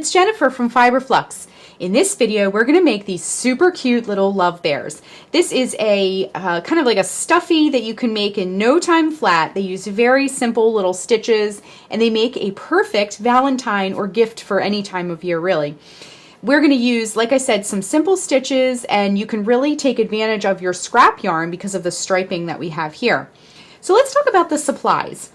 it's Jennifer from Flux. In this video, we're going to make these super cute little love bears. This is a kind of like a stuffy that you can make in no time flat. They use very simple little stitches, and they make a perfect Valentine or gift for any time of year, really. We're going to use, like I said, some simple stitches, and you can really take advantage of your scrap yarn because of the striping that we have here. So let's talk about the supplies.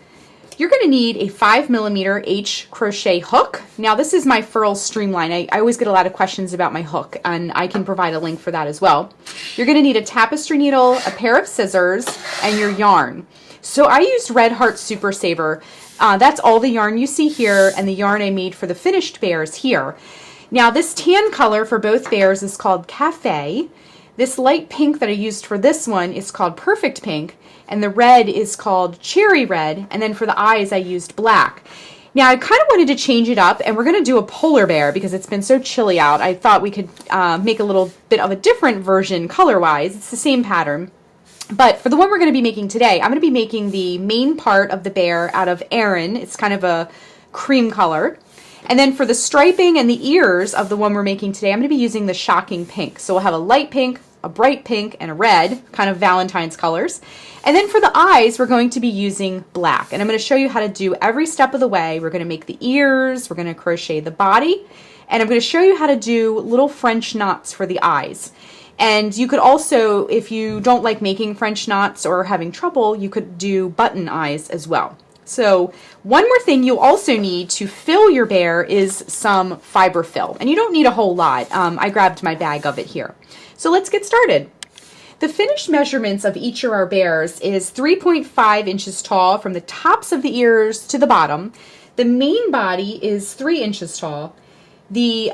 You're going to need a 5mm H crochet hook. Now this is my Furl Streamline. I always get a lot of questions about my hook, and I can provide a link for that as well. You're going to need a tapestry needle, a pair of scissors, and your yarn. So I used Red Heart Super Saver. That's all the yarn you see here, and the yarn I made for the finished bears here. Now this tan color for both bears is called Cafe. This light pink that I used for this one is called Perfect Pink, and the red is called Cherry Red, and then for the eyes I used black. Now I kind of wanted to change it up, and we're going to do a polar bear because it's been so chilly out. I thought we could make a little bit of a different version color-wise. It's the same pattern. But for the one we're going to be making today, I'm going to be making the main part of the bear out of Aran. It's kind of a cream color. And then for the striping and the ears of the one we're making today, I'm going to be using the Shocking Pink. So we'll have a light pink, a bright pink, and a red, kind of Valentine's colors. And then for the eyes, we're going to be using black. And I'm going to show you how to do every step of the way. We're going to make the ears, we're going to crochet the body, and I'm going to show you how to do little French knots for the eyes. And you could also, if you don't like making French knots or having trouble, you could do button eyes as well. So one more thing you'll also need to fill your bear is some fiber fill. And you don't need a whole lot. I grabbed my bag of it here. So let's get started. The finished measurements of each of our bears is 3.5 inches tall from the tops of the ears to the bottom. The main body is 3 inches tall. The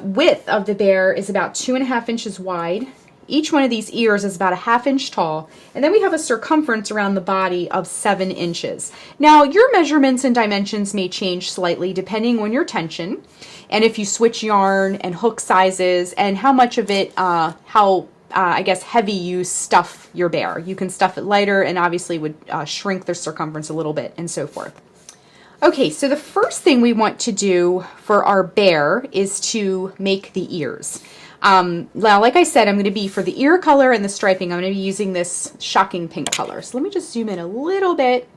width of the bear is about 2.5 inches wide. Each one of these ears is about a 1/2 inch tall, and then we have a circumference around the body of 7 inches. Now your measurements and dimensions may change slightly depending on your tension, and if you switch yarn and hook sizes and how much of it, I guess heavy you stuff your bear. You can stuff it lighter and obviously would shrink the circumference a little bit and so forth. Okay, so the first thing we want to do for our bear is to make the ears. Now, like I said, I'm going to be, for the ear color and the striping, I'm going to be using this Shocking Pink color. So let me just zoom in a little bit.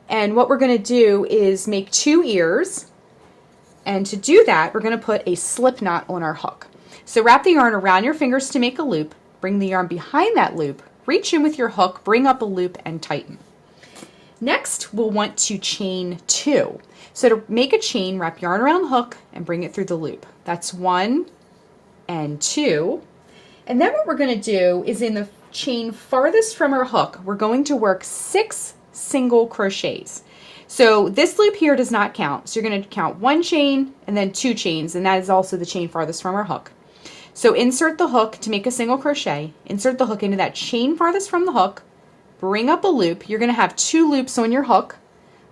And what we're going to do is make 2 ears. And to do that, we're going to put a slip knot on our hook. So wrap the yarn around your fingers to make a loop. Bring the yarn behind that loop. Reach in with your hook, bring up a loop, and tighten. Next, we'll want to chain 2. So to make a chain, wrap yarn around the hook and bring it through the loop. That's 1 and 2. And then what we're going to do is in the chain farthest from our hook, we're going to work 6 single crochets. So this loop here does not count. So you're going to count 1 chain and then 2 chains, and that is also the chain farthest from our hook. So insert the hook to make a single crochet, insert the hook into that chain farthest from the hook, bring up a loop. You're going to have 2 loops on your hook.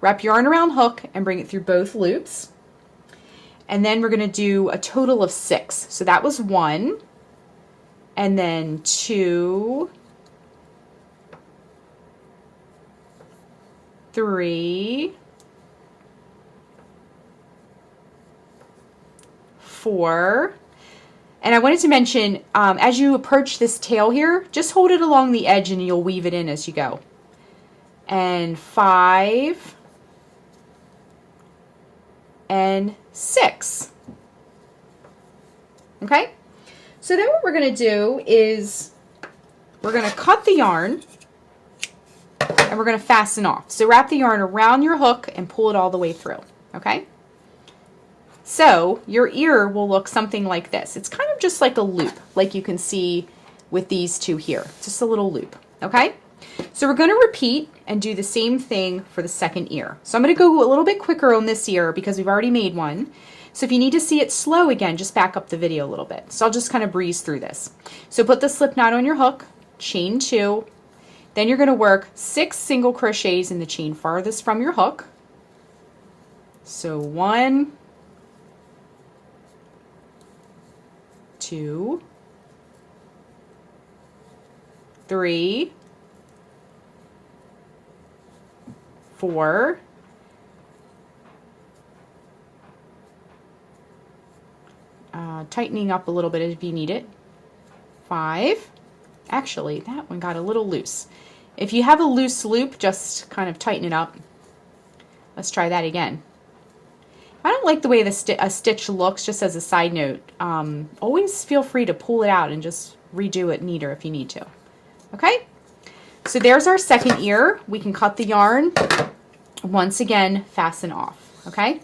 Wrap yarn around hook and bring it through both loops. And then we're going to do a total of 6. So that was 1, and then 2, 3, 4. And I wanted to mention, as you approach this tail here, just hold it along the edge and you'll weave it in as you go. And 5, and 6. Okay? So then what we're going to do is we're going to cut the yarn and we're going to fasten off. So wrap the yarn around your hook and pull it all the way through. Okay? So your ear will look something like this. It's kind of just like a loop, like you can see with these 2 here. Just a little loop. Okay? So we're going to repeat and do the same thing for the second ear. So I'm going to go a little bit quicker on this ear because we've already made one. So if you need to see it slow again, just back up the video a little bit. So I'll just kind of breeze through this. So put the slip knot on your hook, chain 2, then you're going to work 6 single crochets in the chain farthest from your hook. So 1, 2, 3, 4, tightening up a little bit if you need it. 5. Actually, that one got a little loose. If you have a loose loop, just kind of tighten it up. Let's try that again. I don't like the way a stitch looks, just as a side note. Always feel free to pull it out and just redo it neater if you need to. Okay? So there's our second ear. We can cut the yarn. Once again, fasten off. Okay?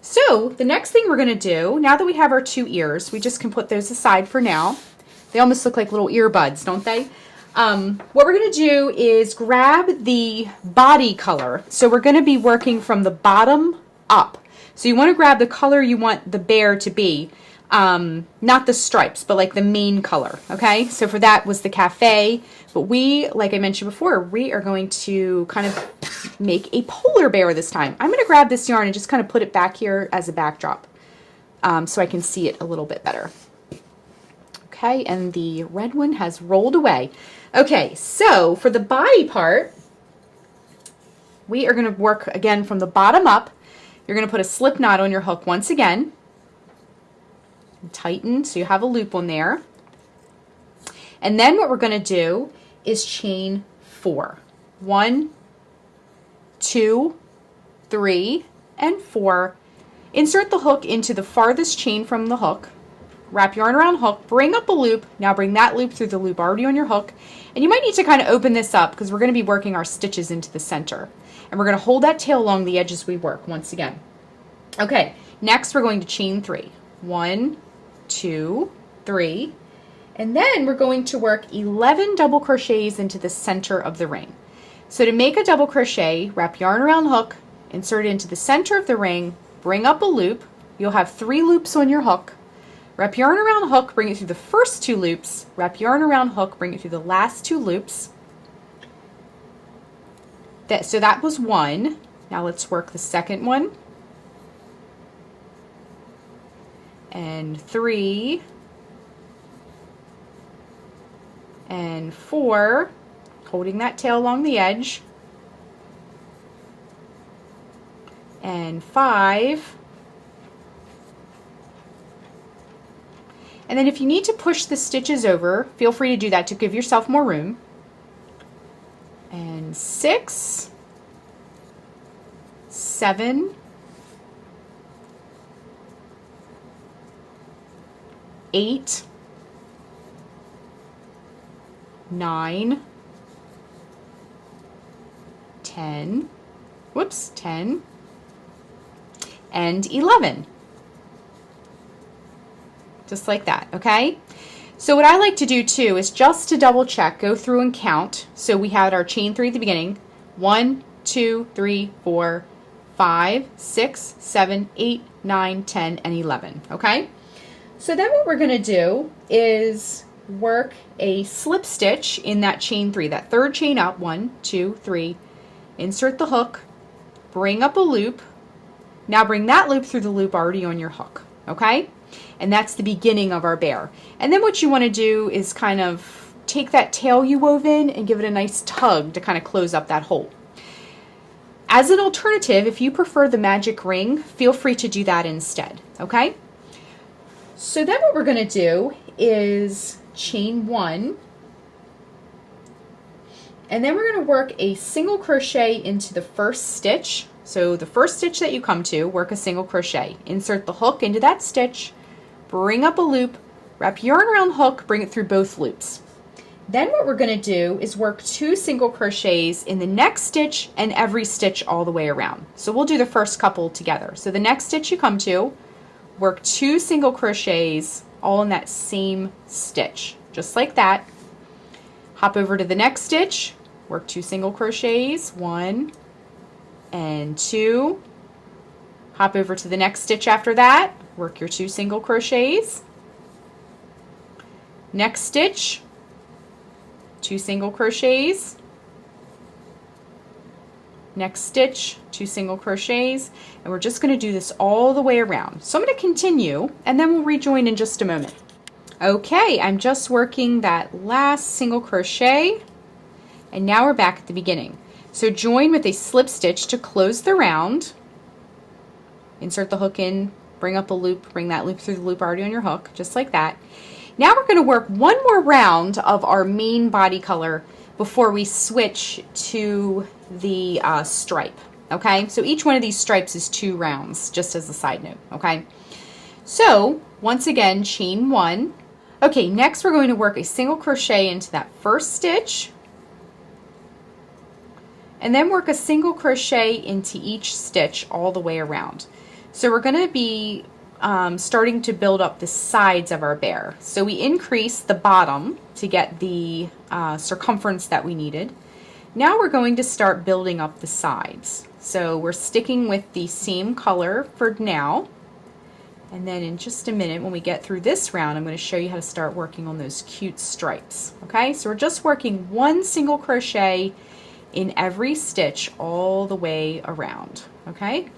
So the next thing we're going to do, now that we have our 2 ears, we just can put those aside for now. They almost look like little earbuds, don't they? What we're going to do is grab the body color. So we're going to be working from the bottom up. So you want to grab the color you want the bear to be. Not the stripes, but like the main color. Okay, so for that was the cafe. But we, like I mentioned before, we are going to kind of make a polar bear this time. I'm going to grab this yarn and just kind of put it back here as a backdrop so I can see it a little bit better. Okay, and the red one has rolled away. Okay, so for the body part, we are going to work again from the bottom up. You're going to put a slip knot on your hook once again. And tighten so you have a loop on there. And then what we're going to do is chain 4. 1, 2, 3, and 4. Insert the hook into the farthest chain from the hook. Wrap yarn around hook, bring up a loop. Now bring that loop through the loop already on your hook. And you might need to kind of open this up because we're going to be working our stitches into the center. And we're going to hold that tail along the edge as we work once again. Okay, next we're going to chain 3. 1, 2, 3. And then we're going to work 11 double crochets into the center of the ring. So to make a double crochet, wrap yarn around hook, insert it into the center of the ring, bring up a loop. You'll have 3 loops on your hook. Wrap yarn around hook, bring it through the first 2 loops. Wrap yarn around hook, bring it through the last 2 loops. So that was 1. Now let's work the second one. And 3. And 4. Holding that tail along the edge. And 5. And then if you need to push the stitches over, feel free to do that to give yourself more room. And 6, 7, 8, 9, 10, 10, and 11. Just like that, okay? So what I like to do too is just to double check, go through and count. So we had our chain 3 at the beginning. 1, 2, 3, 4, 5, 6, 7, 8, 9, 10, and 11, okay? So then what we're gonna do is work a slip stitch in that chain 3, that third chain up, 1, 2, 3, insert the hook, bring up a loop. Now bring that loop through the loop already on your hook, okay? And that's the beginning of our bear. And then what you want to do is kind of take that tail you wove in and give it a nice tug to kind of close up that hole. As an alternative, if you prefer the magic ring, feel free to do that instead, okay? So then what we're going to do is chain 1, and then we're going to work a single crochet into the first stitch. So the first stitch that you come to, work a single crochet. Insert the hook into that stitch, bring up a loop, wrap yarn around hook, bring it through both loops. Then what we're going to do is work 2 single crochets in the next stitch and every stitch all the way around. So we'll do the first couple together. So the next stitch you come to, work 2 single crochets all in that same stitch, just like that. Hop over to the next stitch, work 2 single crochets, 1 and 2. Hop over to the next stitch after that, work your 2 single crochets. Next stitch, 2 single crochets. Next stitch, 2 single crochets, and we're just going to do this all the way around. So I'm going to continue and then we'll rejoin in just a moment. Okay, I'm just working that last single crochet and now we're back at the beginning. So join with a slip stitch to close the round. Insert the hook in bring up a loop, bring that loop through the loop already on your hook, just like that. Now we're going to work one more round of our main body color before we switch to the stripe, okay? So each one of these stripes is 2 rounds, just as a side note, okay? So once again, chain 1. Okay, next we're going to work a single crochet into that first stitch, and then work a single crochet into each stitch all the way around. So we're going to be starting to build up the sides of our bear. So we increase the bottom to get the circumference that we needed. Now we're going to start building up the sides. So we're sticking with the same color for now. And then in just a minute, when we get through this round, I'm going to show you how to start working on those cute stripes. Okay, so we're just working 1 single crochet in every stitch all the way around. Okay.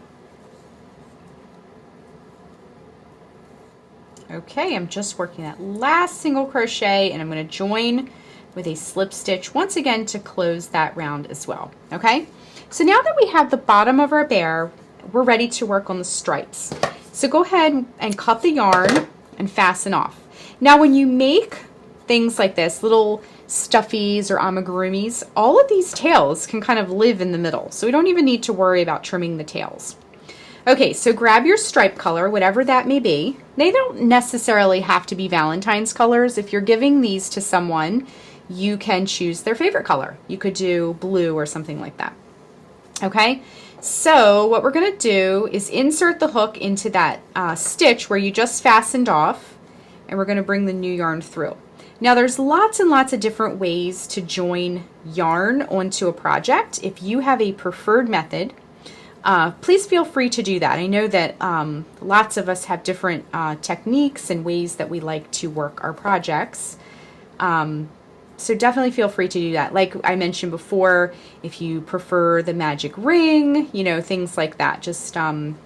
Okay, I'm just working that last single crochet, and I'm going to join with a slip stitch once again to close that round as well. Okay, so now that we have the bottom of our bear, we're ready to work on the stripes. So go ahead and cut the yarn and fasten off. Now when you make things like this, little stuffies or amigurumis, all of these tails can kind of live in the middle, so we don't even need to worry about trimming the tails. Okay, so grab your stripe color, whatever that may be. They don't necessarily have to be Valentine's colors. If you're giving these to someone, you can choose their favorite color. You could do blue or something like that. Okay, so what we're going to do is insert the hook into that stitch where you just fastened off, and we're going to bring the new yarn through. Now there's lots and lots of different ways to join yarn onto a project. If you have a preferred method, please feel free to do that. I know that lots of us have different techniques and ways that we like to work our projects. So definitely feel free to do that. Like I mentioned before, if you prefer the magic ring, you know, things like that. Just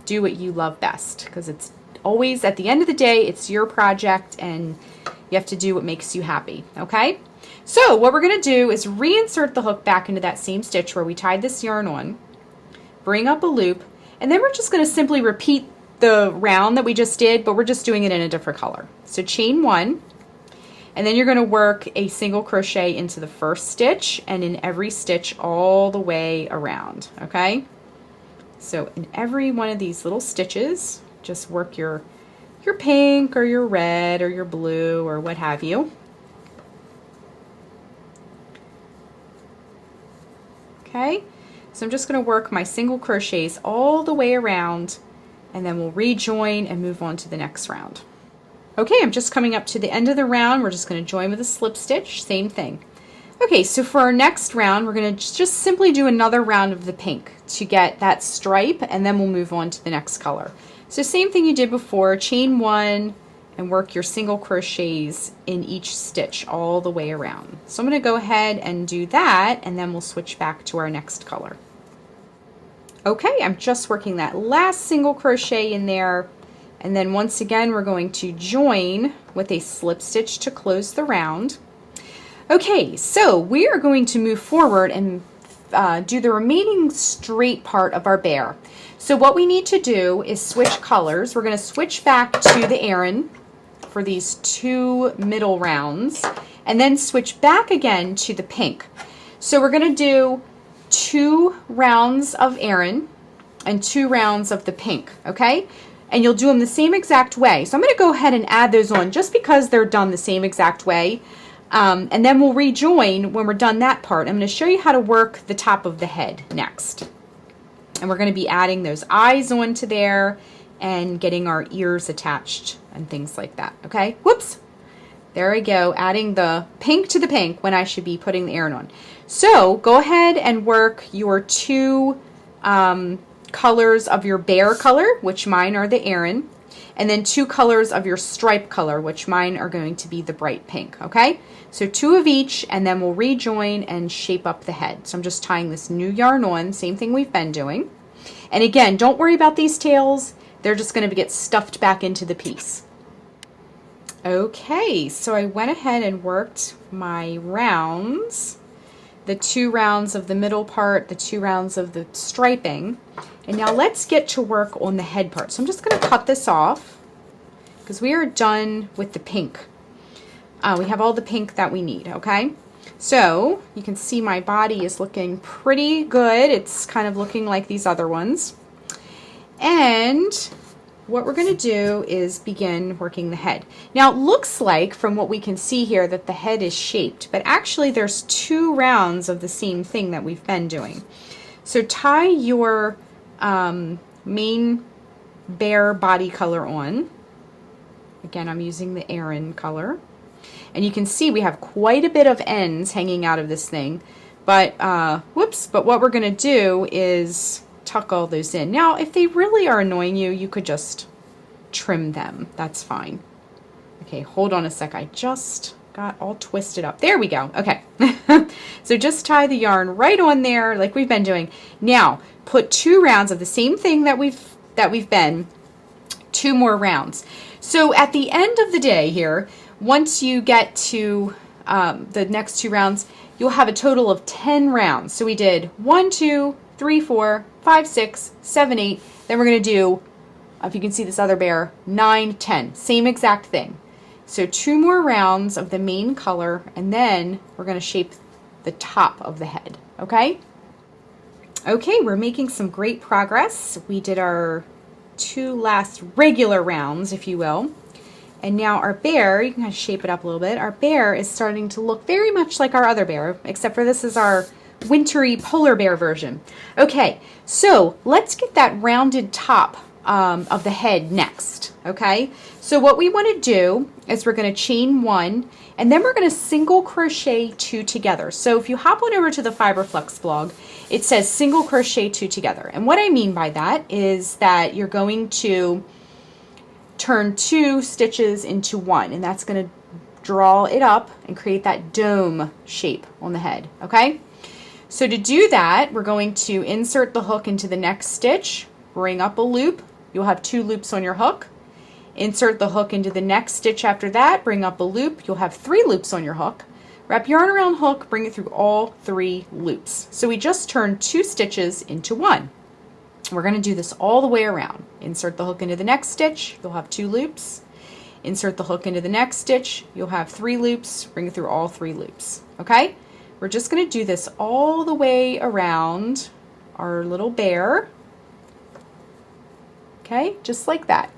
do what you love best, because it's always, at the end of the day, it's your project and you have to do what makes you happy, okay? So what we're going to do is reinsert the hook back into that same stitch where we tied this yarn on, bring up a loop, and then we're just going to simply repeat the round that we just did, but we're just doing it in a different color. So chain 1, and then you're going to work a single crochet into the first stitch and in every stitch all the way around, okay? So in every one of these little stitches, just work your pink or your red or your blue or what have you. Okay, so I'm just going to work my single crochets all the way around, and then we'll rejoin and move on to the next round. Okay, I'm just coming up to the end of the round. We're just going to join with a slip stitch, same thing. Okay, so for our next round, we're going to just simply do another round of the pink to get that stripe, and then we'll move on to the next color. So same thing you did before, chain 1 and work your single crochets in each stitch all the way around. So I'm going to go ahead and do that, and then we'll switch back to our next color. Okay, I'm just working that last single crochet in there, and then once again we're going to join with a slip stitch to close the round. Okay, so we are going to move forward and do the remaining straight part of our bear. So what we need to do is switch colors. We're going to switch back to the Aran for these 2 middle rounds, and then switch back again to the pink. So we're going to do 2 rounds of Aran and 2 rounds of the pink, okay? And you'll do them the same exact way. So I'm going to go ahead and add those on just because they're done the same exact way. And then we'll rejoin when we're done that part. I'm going to show you how to work the top of the head next. And we're going to be adding those eyes onto there and getting our ears attached and things like that, okay? Whoops! There we go, adding the pink to the pink when I should be putting the Aran on. So go ahead and work your 2 colors of your bear color, which mine are the Aran, and then 2 colors of your stripe color, which mine are going to be the bright pink, okay? So 2 of each, and then we'll rejoin and shape up the head. So I'm just tying this new yarn on, same thing we've been doing. And again, don't worry about these tails. They're just going to get stuffed back into the piece. Okay, so I went ahead and worked my rounds, the 2 rounds of the middle part, the 2 rounds of the striping, And now let's get to work on the head part. So I'm just going to cut this off because we are done with the pink. We have all the pink that we need, okay? So you can see my body is looking pretty good. It's kind of looking like these other ones. And what we're going to do is begin working the head. Now it looks like from what we can see here that the head is shaped, but actually there's 2 rounds of the same thing that we've been doing. So tie your main bear body color on. Again, I'm using the Aran color. And you can see we have quite a bit of ends hanging out of this thing. But, but what we're going to do is tuck all those in. Now, if they really are annoying you, you could just trim them. That's fine. Okay, hold on a sec. I just got all twisted up. There we go. Okay. So just tie the yarn right on there like we've been doing. Now, put 2 rounds of the same thing that we've been, 2 more rounds. So at the end of the day here, once you get to the next 2 rounds, you'll have a total of 10 rounds. So we did 1, 2, 3, 4, 5, 6, 7, 8. Then we're going to do, if you can see this other bear, 9, 10. Same exact thing. So 2 more rounds of the main color, and then we're going to shape the top of the head. Okay? Okay, we're making some great progress. We did our 2 last regular rounds, if you will. And now our bear, you can kind of shape it up a little bit. Our bear is starting to look very much like our other bear, except for this is our wintry polar bear version. Okay, so let's get that rounded top of the head next. Okay, so what we want to do is we're going to chain 1, and then we're going to single crochet 2 together. So if you hop on over to the Fiber Flux blog, it says single crochet 2 together. And what I mean by that is that you're going to turn 2 stitches into 1, and that's going to draw it up and create that dome shape on the head. Okay, so to do that, we're going to insert the hook into the next stitch, bring up a loop. You'll have 2 loops on your hook. Insert the hook into the next stitch after that, bring up a loop. You'll have 3 loops on your hook. Wrap yarn around hook, bring it through all 3 loops. So we just turned 2 stitches into 1. We're going to do this all the way around. Insert the hook into the next stitch, you'll have 2 loops. Insert the hook into the next stitch, you'll have 3 loops, bring it through all 3 loops. Okay? We're just going to do this all the way around our little bear. Okay, just like that.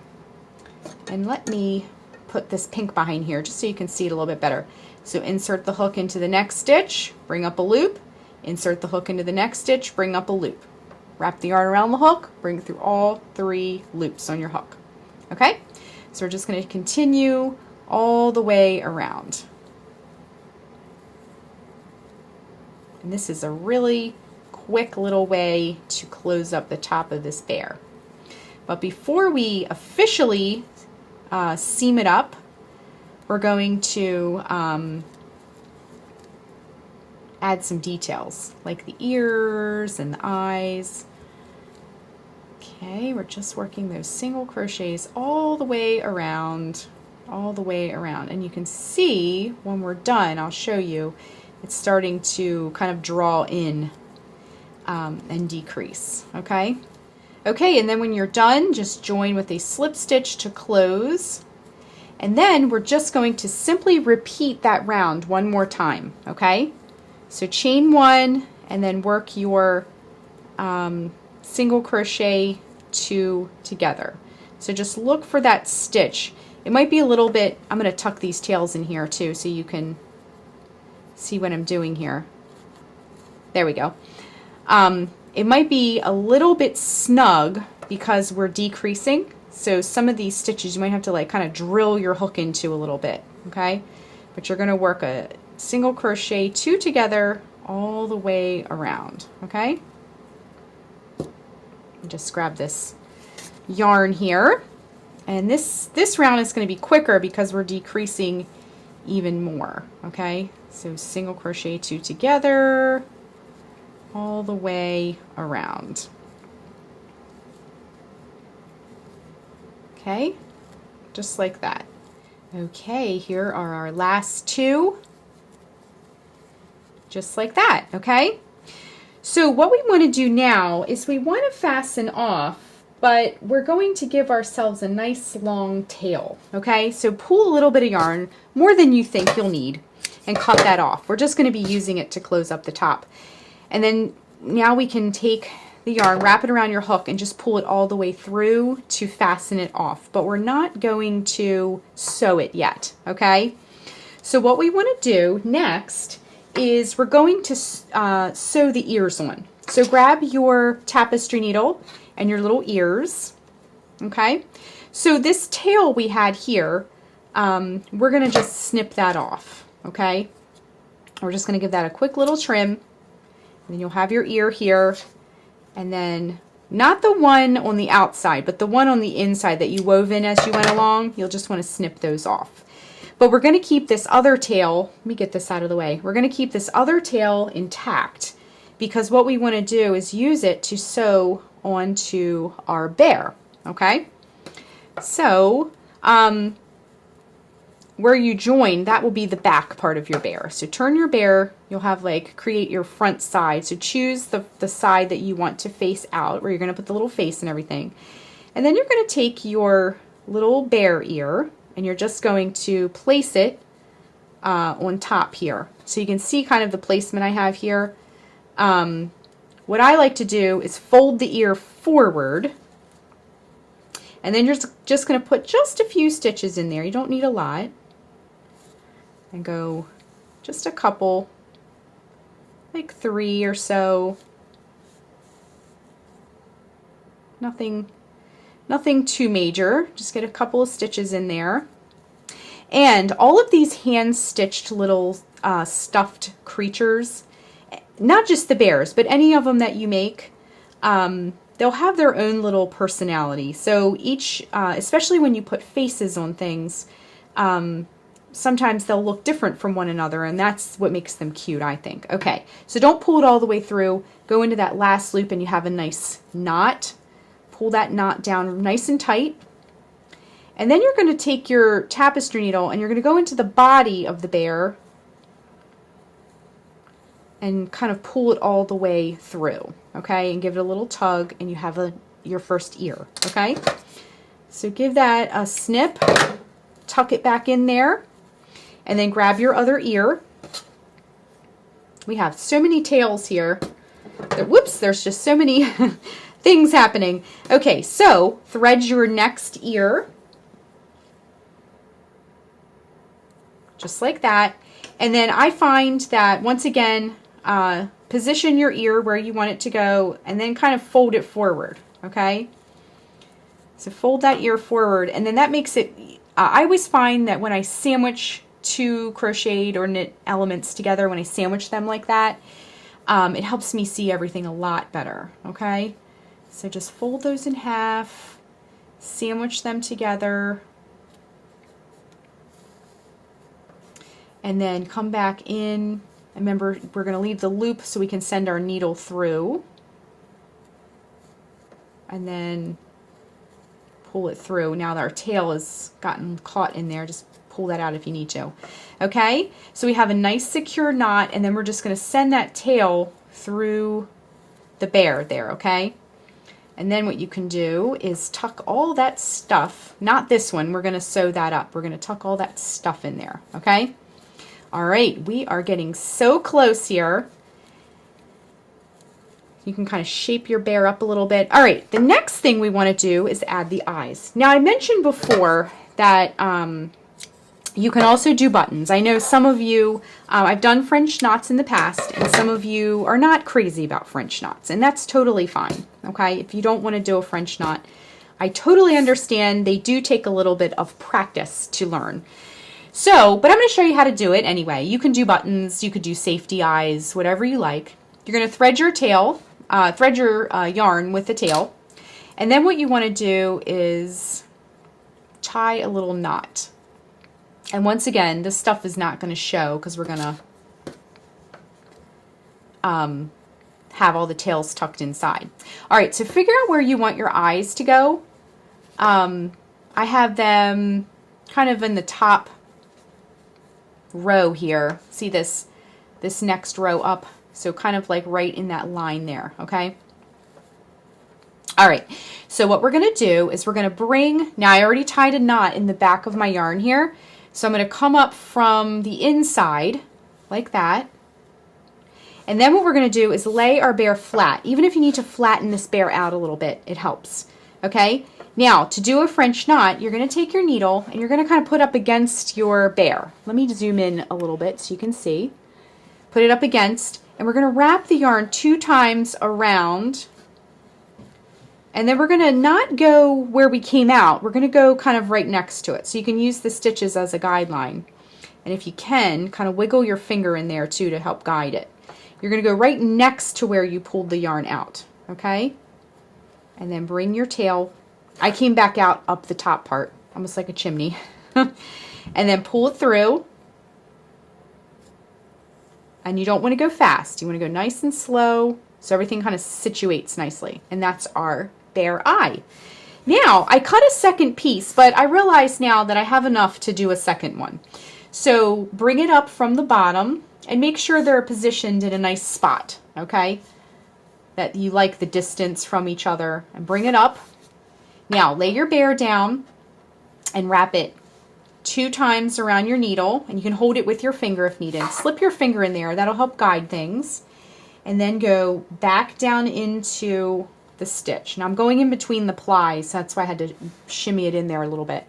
And let me put this pink behind here just so you can see it a little bit better. So insert the hook into the next stitch, bring up a loop. Insert the hook into the next stitch, bring up a loop. Wrap the yarn around the hook, bring it through all 3 loops on your hook. Okay? So we're just going to continue all the way around. And this is a really quick little way to close up the top of this bear. But before we officially seam it up, we're going to add some details, like the ears and the eyes. Okay, we're just working those single crochets all the way around, and you can see when we're done, I'll show you, it's starting to kind of draw in and decrease. Okay, and then when you're done, just join with a slip stitch to close, and then we're just going to simply repeat that round 1 more time. Okay, so chain 1 and then work your single crochet 2 together. So just look for that stitch. It might be a little bit, I'm going to tuck these tails in here too so you can see what I'm doing here. There we go. It might be a little bit snug because we're decreasing, so some of these stitches you might have to like kind of drill your hook into a little bit. Okay, but you're going to work a single crochet 2 together all the way around. Okay, just grab this yarn here, and this round is going to be quicker because we're decreasing even more. Okay, so single crochet 2 together all the way around. Okay, just like that. Okay, here are our last 2, just like that. Okay, So what we want to do now is we want to fasten off, but we're going to give ourselves a nice long tail, okay? So pull a little bit of yarn, more than you think you'll need, and cut that off. We're just going to be using it to close up the top. And then now we can take the yarn, wrap it around your hook, and just pull it all the way through to fasten it off. But we're not going to sew it yet, okay? So what we want to do next is we're going to sew the ears on. So grab your tapestry needle and your little ears, okay? So this tail we had here, we're going to just snip that off, okay? We're just going to give that a quick little trim, and then you'll have your ear here, and then not the one on the outside, but the one on the inside that you wove in as you went along, you'll just want to snip those off. But we're going to keep this other tail, let me get this out of the way, we're going to keep this other tail intact because what we want to do is use it to sew onto our bear, okay? So, where you join, that will be the back part of your bear. So turn your bear, you'll have like, create your front side. So choose the side that you want to face out, where you're going to put the little face and everything. And then you're going to take your little bear ear, and you're just going to place it on top here. So you can see kind of the placement I have here. What I like to do is fold the ear forward, and then you're just going to put just a few stitches in there. You don't need a lot. And go just a couple, like 3 or so. Nothing too major. Just get a couple of stitches in there. And all of these hand-stitched little stuffed creatures, not just the bears, but any of them that you make, they'll have their own little personality. So each, especially when you put faces on things, sometimes they'll look different from one another, and that's what makes them cute, I think. Okay, so don't pull it all the way through. Go into that last loop and you have a nice knot. Pull that knot down nice and tight. And then you're going to take your tapestry needle and you're going to go into the body of the bear and kind of pull it all the way through, okay? And give it a little tug, and you have your first ear, okay? So give that a snip, tuck it back in there, and then grab your other ear. We have so many tails here. Whoops, there's just so many things happening. Okay, so thread your next ear, just like that. And then I find that, once again, position your ear where you want it to go, and then kind of fold it forward, okay? So fold that ear forward, and then that makes it, I always find that when I sandwich two crocheted or knit elements together, when I sandwich them like that, it helps me see everything a lot better, okay? So just fold those in half, sandwich them together, and then come back in. Remember, we're going to leave the loop so we can send our needle through, and then pull it through. Now that our tail has gotten caught in there, just pull that out if you need to. Okay, so we have a nice secure knot, and then we're just going to send that tail through the bear there, okay? And then what you can do is tuck all that stuff, not this one, we're going to sew that up. We're going to tuck all that stuff in there, okay? All right, we are getting so close here. You can kind of shape your bear up a little bit. All right, the next thing we want to do is add the eyes. Now, I mentioned before that you can also do buttons. I know some of you, I've done French knots in the past, and some of you are not crazy about French knots, and that's totally fine, okay? If you don't want to do a French knot, I totally understand. They do take a little bit of practice to learn. So, but I'm going to show you how to do it anyway. You can do buttons, you could do safety eyes, whatever you like. You're going to thread your tail, thread your yarn with the tail, and then what you want to do is tie a little knot. And once again, this stuff is not going to show because we're going to have all the tails tucked inside. All right, so figure out where you want your eyes to go. I have them kind of in the top row here. See this next row up? So kind of like right in that line there, okay? All right, so what we're gonna do is we're gonna bring, now I already tied a knot in the back of my yarn here, so I'm gonna come up from the inside, like that. And then what we're gonna do is lay our bear flat. Even if you need to flatten this bear out a little bit, it helps, okay? Now, to do a French knot, you're gonna take your needle and you're gonna kind of put up against your bear. Let me zoom in a little bit so you can see. Put it up against, and we're gonna wrap the yarn 2 times around. And then we're going to not go where we came out. We're going to go kind of right next to it. So you can use the stitches as a guideline. And if you can, kind of wiggle your finger in there too to help guide it. You're going to go right next to where you pulled the yarn out. Okay? And then bring your tail. I came back out up the top part, almost like a chimney. And then pull it through. And you don't want to go fast. You want to go nice and slow so everything kind of situates nicely. And that's our bear eye. Now, I cut a second piece, but I realize now that I have enough to do a second one. So bring it up from the bottom and make sure they're positioned in a nice spot, okay? That you like the distance from each other, and bring it up. Now, lay your bear down and wrap it 2 times around your needle, and you can hold it with your finger if needed. Slip your finger in there, that'll help guide things. And then go back down into the stitch. Now I'm going in between the plies, so that's why I had to shimmy it in there a little bit.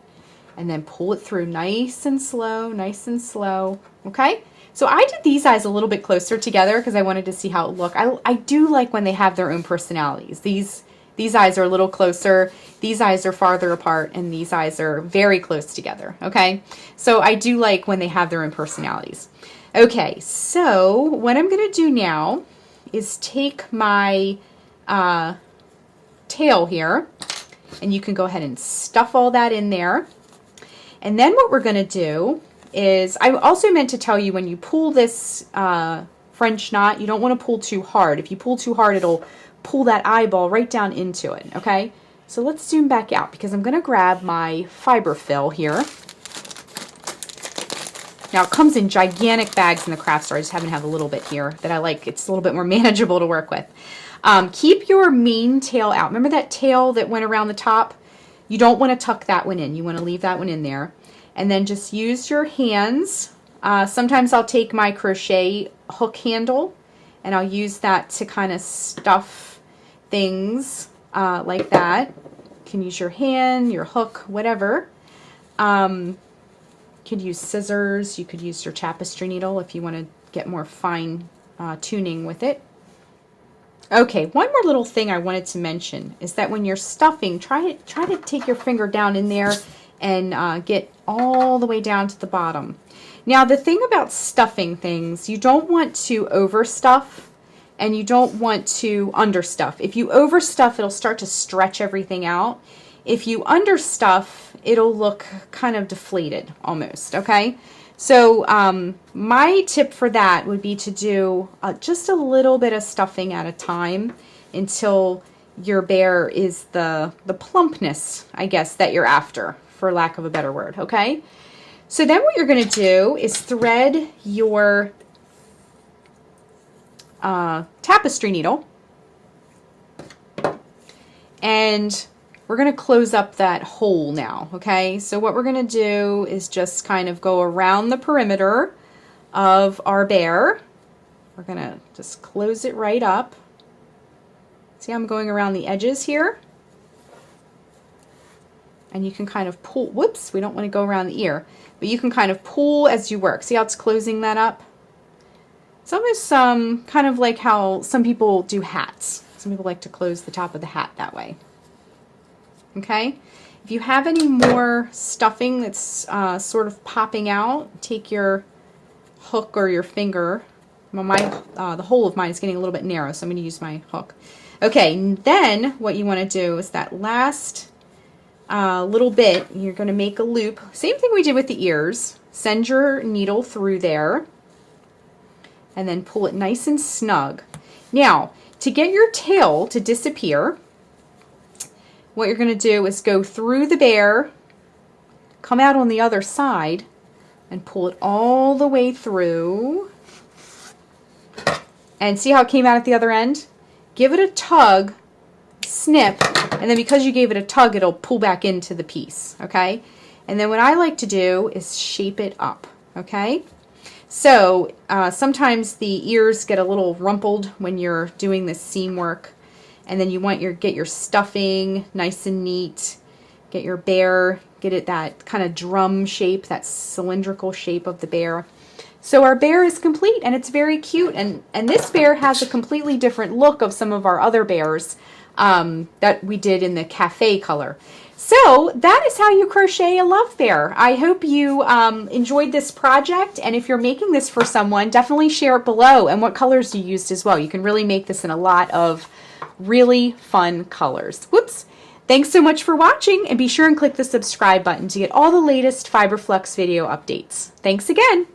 And then pull it through nice and slow, okay? So I did these eyes a little bit closer together because I wanted to see how it looked. I do like when they have their own personalities. These eyes are a little closer, these eyes are farther apart, and these eyes are very close together, okay? So I do like when they have their own personalities. Okay, so what I'm going to do now is take my tail here, and you can go ahead and stuff all that in there. And then what we're going to do is, I also meant to tell you when you pull this French knot, you don't want to pull too hard. If you pull too hard, it'll pull that eyeball right down into it, okay? So let's zoom back out because I'm going to grab my fiber fill here. Now it comes in gigantic bags in the craft store. I just happen to have a little bit here that I like. It's a little bit more manageable to work with. Keep your main tail out. Remember that tail that went around the top? You don't want to tuck that one in. You want to leave that one in there. And then just use your hands. Sometimes I'll take my crochet hook handle and I'll use that to kind of stuff things like that. You can use your hand, your hook, whatever. You could use scissors. You could use your tapestry needle if you want to get more fine tuning with it. Okay, one more little thing I wanted to mention is that when you're stuffing, try to take your finger down in there and get all the way down to the bottom. Now, the thing about stuffing things, you don't want to overstuff and you don't want to understuff. If you overstuff, it'll start to stretch everything out. If you understuff, it'll look kind of deflated almost, okay? So my tip for that would be to do just a little bit of stuffing at a time until your bear is the plumpness, I guess, that you're after, for lack of a better word, okay? So then what you're going to do is thread your tapestry needle, and we're going to close up that hole now, okay? So what we're going to do is just kind of go around the perimeter of our bear. We're going to just close it right up. See, I'm going around the edges here. And you can kind of pull, whoops, we don't want to go around the ear, but you can kind of pull as you work. See how it's closing that up? It's almost kind of like how some people do hats. Some people like to close the top of the hat that way. Okay, if you have any more stuffing that's sort of popping out, take your hook or your finger. Well, the hole of mine is getting a little bit narrow, so I'm going to use my hook. Okay, and then what you want to do is that last little bit, you're going to make a loop. Same thing we did with the ears. Send your needle through there and then pull it nice and snug. Now, to get your tail to disappear, what you're going to do is go through the bear, come out on the other side, and pull it all the way through. And see how it came out at the other end? Give it a tug, snip, and then because you gave it a tug, it'll pull back into the piece, okay? And then what I like to do is shape it up, okay? So sometimes the ears get a little rumpled when you're doing this seam work, and then you want get your stuffing nice and neat, get your bear, get it that kind of drum shape, that cylindrical shape of the bear. So our bear is complete and it's very cute, and this bear has a completely different look of some of our other bears that we did in the cafe color. So that is how you crochet a love bear. I hope you enjoyed this project, and if you're making this for someone, definitely share it below and what colors you used as well. You can really make this in a lot of really fun colors. Whoops! Thanks so much for watching, and be sure and click the subscribe button to get all the latest Fiber Flux video updates. Thanks again!